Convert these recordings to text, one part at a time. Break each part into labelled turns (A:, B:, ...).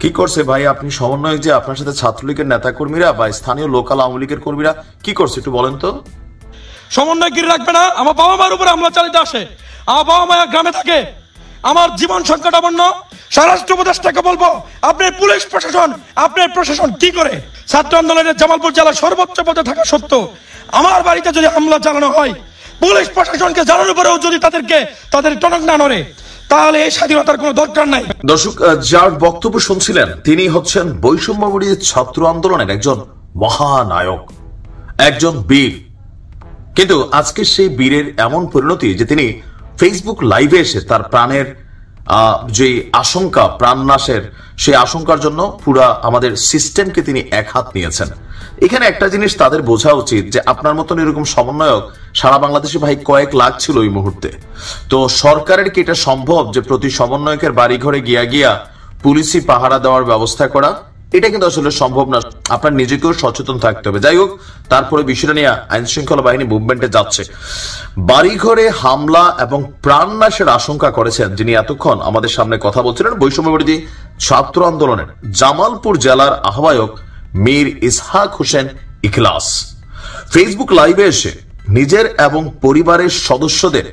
A: কি করছে ভাই? আপনি সমন্বয়ক যে আপনার সাথে ছাত্রলীগের নেতা কর্মীরা বা স্থানীয় লোকাল আওয়ামী লীগের কর্মীরা কি করছে একটু বলেন তো।
B: সমন্বয় গিরে রাখবে না। আমার বাবা মার উপরে হামলা চালিয়ে আসে। আমার বাবা মা গ্রামে থাকে। আমার জীবন সংকটাপন্ন। স্বরাষ্ট্র উপদেষ্টাকে বলবো, আপনার পুলিশ প্রশাসন, আপনার প্রশাসন কি করে? ছাত্র আন্দোলনের জামালপুর জেলার সর্বোচ্চ পদে থাকা সত্ত্বেও আমার বাড়িতে যদি হামলা চালানো হয়, পুলিশ প্রশাসনকে জানানোর পরেও যদি তাদের টনক না নড়ে, তাহলে এই স্বাধীনতার কোনো দরকার নাই।
A: দর্শক, যার বক্তব্য শুনছিলেন তিনি হচ্ছেন বৈষম্যবিরোধী ছাত্র আন্দোলনের একজন মহানায়ক, একজন বীর। কিন্তু আজকে সেই বীরের এমন পরিণতি যে তিনি ফেসবুক লাইভে এসে তার প্রাণের যে আশঙ্কা, প্রাণনাশের সেই আশঙ্কার জন্য পুরা আমাদের সিস্টেমকে তিনি এক হাত নিয়েছেন। এখানে একটা জিনিস তাদের বোঝা উচিত যে আপনার মতন এরকম সমন্বয়ক সারা বাংলাদেশে ভাই কয়েক লাখ ছিল এই মুহূর্তে। তো সরকারের কি এটা সম্ভব যে প্রতি সমন্বয়কের বাড়ি ঘরে গিয়া পুলিশি পাহারা দেওয়ার ব্যবস্থা করা? এটা কিন্তু আসলে সম্ভব না। আপনার নিজেকেও সচেতন থাকতে হবে। যাই হোক, তারপরে বিষয়টা নিয়ে আইন শৃঙ্খলা বাহিনী মুভমেন্টে যাচ্ছে। বাড়িঘরে হামলা এবং প্রাণনাশের আশঙ্কা করেছেন যিনি এতক্ষণ আমাদের সামনে কথা বলছিলেন, বৈষম্যবিরোধী ছাত্র আন্দোলনের জামালপুর জেলার আহ্বায়ক মীর ইসহাক হোসেন ইখলাস। ফেসবুক লাইভে এসে নিজের এবং পরিবারের সদস্যদের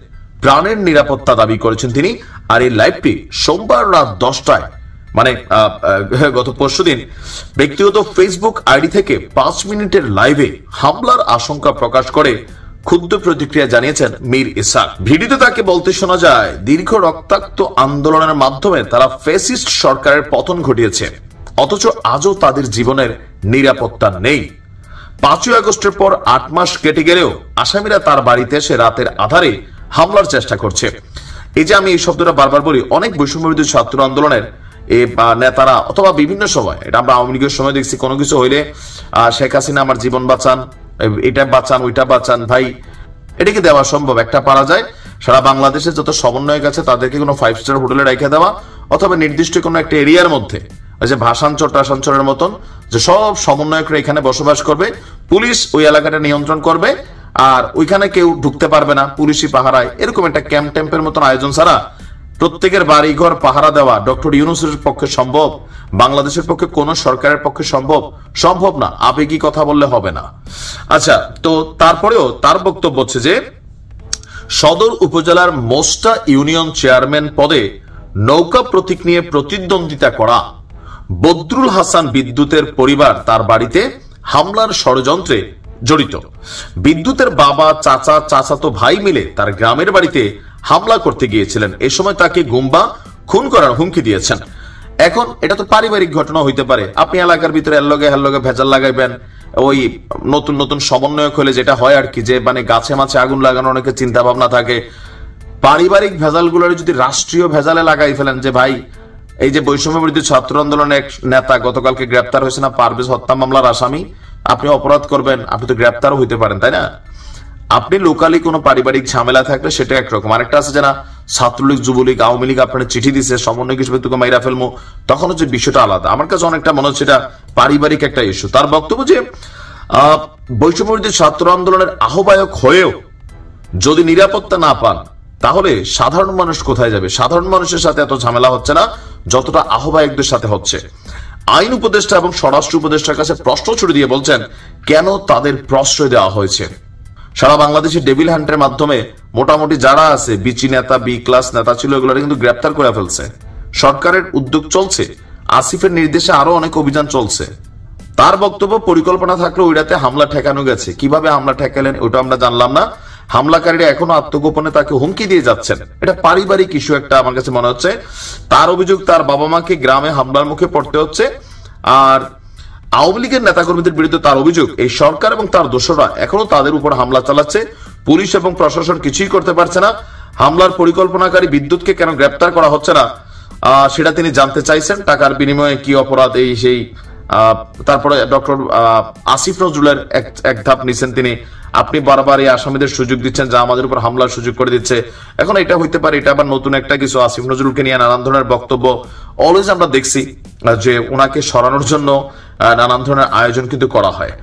A: প্রাণের নিরাপত্তা দাবি করেছেন তিনি। আর এই লাইভটি সোমবার রাত 10টায়, মানে গত পরশুদিন ব্যক্তিগত ফেসবুক আইডি থেকে 5 মিনিটের লাইভে হামলার আশঙ্কা প্রকাশ করে ক্ষুব্ধ প্রতিক্রিয়া জানিয়েছেন মীর ইসহাক। ভিডিওতে তাকে বলতে শোনা যায়, দীর্ঘ রক্তাক্ত আন্দোলনের মাধ্যমে তারা ফ্যাসিস্ট সরকারের পতন ঘটিয়েছে, অথচ আজও তাদের জীবনের নিরাপত্তা নেই। 5ই আগস্টের পর 8 মাস কেটে গেলেও আসামিরা তার বাড়িতে এসে রাতের আধারে হামলার চেষ্টা করছে। এই যে আমি এই শব্দটা বারবার বলি, অনেক বৈষম্যবিরোধী ছাত্র আন্দোলনের নেতারা অথবা বিভিন্ন সময়, এটা আমরা আওয়ামী লীগের সময় দেখছি, কোনো কিছু হইলে শেখ হাসিনা আমার জীবন বাঁচান, এটা বাঁচান, ওইটা বাঁচান। ভাই, এটাকে দেওয়া সম্ভব? একটা পারা যায় সারা বাংলাদেশে যত সমন্বয়ক আছে তাদেরকে কোনো 5 স্টার হোটেলে রেখে দেওয়া, অথবা নির্দিষ্ট কোনো একটা এরিয়ার মধ্যে, ওই যে ভাষাঞ্চল টাষাঞ্চলের মতন, যে সব সমন্বয়করা এখানে বসবাস করবে, পুলিশ ওই এলাকাটা নিয়ন্ত্রণ করবে, আর ওইখানে কেউ ঢুকতে পারবে না, পুলিশি পাহারায়। এরকম একটা ক্যাম্প টেম্পের মতন আয়োজন ছাড়া প্রত্যেকের বাড়ি ঘর পাহারা দেওয়া ডক্টর ইউনূসের পক্ষে সম্ভব? বাংলাদেশের পক্ষে কোন সরকারের পক্ষে সম্ভব না। আবেগী কথা বললে হবে না। আচ্ছা, তো তারপরেও তার বক্তব্য হচ্ছে যে সদর উপজেলার মোস্টা ইউনিয়ন চেয়ারম্যান পদে নৌকা প্রতীক নিয়ে প্রতিদ্বন্দ্বিতা করা বদরুল হাসান বিদ্যুতের পরিবার তার বাড়িতে হামলার ষড়যন্ত্রে জড়িত। বিদ্যুতের বাবা, চাচা, চাচাতো ভাই মিলে তার গ্রামের বাড়িতে হামলা করতে গিয়েছিলেন। এ সময় তাকে গুম্বা খুন করার হুমকি দিয়েছেন। এখন এটা তো পারিবারিক ঘটনা হইতে পারে। আপনি এলাকার ভিতরে হেল্লগে ভেজাল লাগাইবেন, ওই নতুন নতুন সমন্বয়ক হলে যেটা হয় আর কি, যে মানে গাছে মাছে আগুন লাগানো অনেকে চিন্তা ভাবনা থাকে। পারিবারিক ভেজালগুলোর যদি রাষ্ট্রীয় ভেজালে লাগাই ফেলেন, যে ভাই এই যে বৈষম্যবিরোধী ছাত্র আন্দোলনের এক নেতা গতকালকে গ্রেপ্তার হয়েছে না, পারভেজ হত্যা মামলার আসামি, আপনি অপরাধ করবেন, আপনি তো গ্রেপ্তারও হইতে পারেন, তাই না? আপনি লোকালি কোনো পারিবারিক ঝামেলা থাকলে সেটা একরকম। আরেকটা আছে যে না, ছাত্রলীগ, যুবলীগ, আওয়ামী লীগ আপনার চিঠি দিচ্ছে সমন্বয় হিসেবে তোকে মাইরা ফেলবো, তখন হচ্ছে বিষয়টা আলাদা। আমার কাছে অনেকটা মনে হচ্ছে এটা পারিবারিক একটা ইস্যু। তার বক্তব্য যে বৈষম্যবিরোধী ছাত্র আন্দোলনের আহ্বায়ক হয়েও যদি নিরাপত্তা না পান, তাহলে সাধারণ মানুষ কোথায় যাবে? সাধারণ মানুষের সাথে এত ঝামেলা হচ্ছে না যতটা আহ্বায়কদের সাথে হচ্ছে। আইন উপদেষ্টা এবং স্বরাষ্ট্র উপদেষ্টার কাছে প্রশ্ন ছুড়ে দিয়ে বলছেন, কেন তাদের প্রশ্রয় দেওয়া হয়েছে? সারা বাংলাদেশে ডেভিল হান্টের মাধ্যমে মোটামুটি যারা আছে, বিচি নেতা, বি ক্লাস নেতা ছিল, এগুলো কিন্তু গ্রেপ্তার করে ফেলছে। সরকারের উদ্যোগ চলছে, আসিফের নির্দেশে আরো অনেক অভিযান চলছে। তার বক্তব্য, পরিকল্পনা থাকলে ওইটাতে হামলা ঠেকানো গেছে। কিভাবে হামলা ঠেকালেন ওটা আমরা জানলাম না। হামলাকারীরা এখনো আত্মগোপনে তাকে হুমকি দিয়ে যাচ্ছেন। এটা পারিবারিক ইস্যু একটা আমার কাছে মনে হচ্ছে। তার অভিযোগ, তার বাবা মাকে গ্রামে হামলার মুখে পড়তে হচ্ছে। আর আওয়ামী লীগের নেতাকর্মীদের বিরুদ্ধে তার অভিযোগ, এই সরকার এবং তার দোসররা এখনো তাদের উপর হামলা চালাচ্ছে। পুলিশ এবং প্রশাসন কিছুই করতে পারছে না। হামলার পরিকল্পনাকারী বিদ্যুৎকে কেন গ্রেপ্তার করা হচ্ছে না সেটা তিনি জানতে চাইছেন। টাকার বিনিময়ে কি অপরাধ, এই সেই। তারপরে ডক্টর আসিফ নজরুলের এক ধাপ নিছেন তিনি। আপনি বারবার এই আসামিদের সুযোগ দিচ্ছেন, যা আমাদের উপর হামলার সুযোগ করে দিচ্ছে। এখন এটা হইতে পারে, এটা আবার নতুন একটা কিছু। আসিফ নজরুলকে নিয়ে নানান ধরনের বক্তব্য অলওয়েজ আমরা দেখছি যে ওনাকে সরানোর জন্য নানান ধরনের আয়োজন কিন্তু করা হয়।